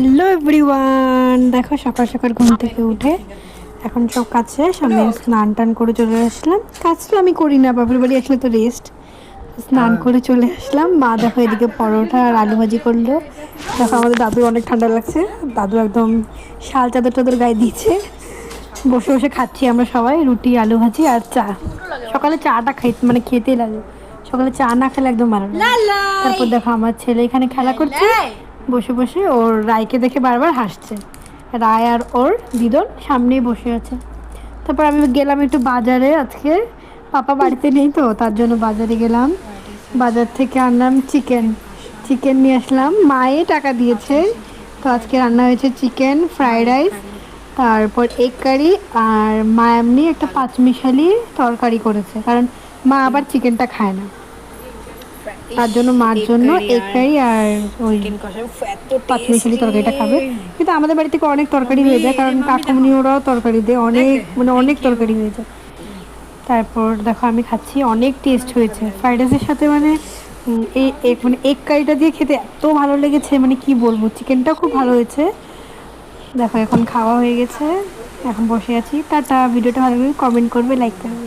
Hello everyone, দেখো সকাল সকাল ঘুম থেকে উঠে এখন সব কাজ শেষ। আমি স্নান টান করে চলে আসলাম। কাজ তো আমি করি না, বাপের বাড়ি আসলে তো রেস্ট। স্নান করে চলে আসলাম। মা দেখো এদিকে পরোটা আর আলু ভাজি করলো। দেখো আমাদের দাদুর অনেক ঠান্ডা লাগছে, দাদু একদম শাল চাদর টাদর গায়ে দিচ্ছে। বসে বসে খাচ্ছি আমরা সবাই, রুটি আলু ভাজি আর চা। সকালে চাটা মানে খেতেই লাগে, সকালে চা না খেলে একদম ভালো লাগে। তারপর দেখো আমার ছেলে এখানে খেলা করছে বসে বসে, ওর রায়কে দেখে বারবার হাসছে। রায় আর ওর দিদন সামনেই বসে আছে। তারপর আমি গেলাম একটু বাজারে, আজকে পাপা বাড়িতে নেই তো তার জন্য বাজারে গেলাম। বাজার থেকে আনলাম চিকেন নিয়ে আসলাম, মায়ে টাকা দিয়েছে। তো আজকে রান্না হয়েছে চিকেন ফ্রাইড রাইস, তারপর এগ কারি, আর মা এমনি একটা পাঁচমিশালি তরকারি করেছে, কারণ মা আবার চিকেনটা খায় না, তার জন্য মার জন্য এগ কারি আর ওই পাঁচমিশালি তরকারিটা খাবে। কিন্তু আমাদের বাড়ি থেকে অনেক তরকারি হয়ে যায়, কারণ কাকুমনি ওরাও তরকারি দেয়, অনেক তরকারি হয়ে যায়। তারপর দেখো আমি খাচ্ছি, অনেক টেস্ট হয়েছে ফ্রাইড রাইসের সাথে। মানে মানে এগ কারিটা দিয়ে খেতে এত ভালো লেগেছে, মানে কি বলবো, চিকেনটাও খুব ভালো হয়েছে। দেখো এখন খাওয়া হয়ে গেছে, এখন বসে আছি। টাটা, ভিডিওটা ভালো লাগে কমেন্ট করবে, লাইক করবে।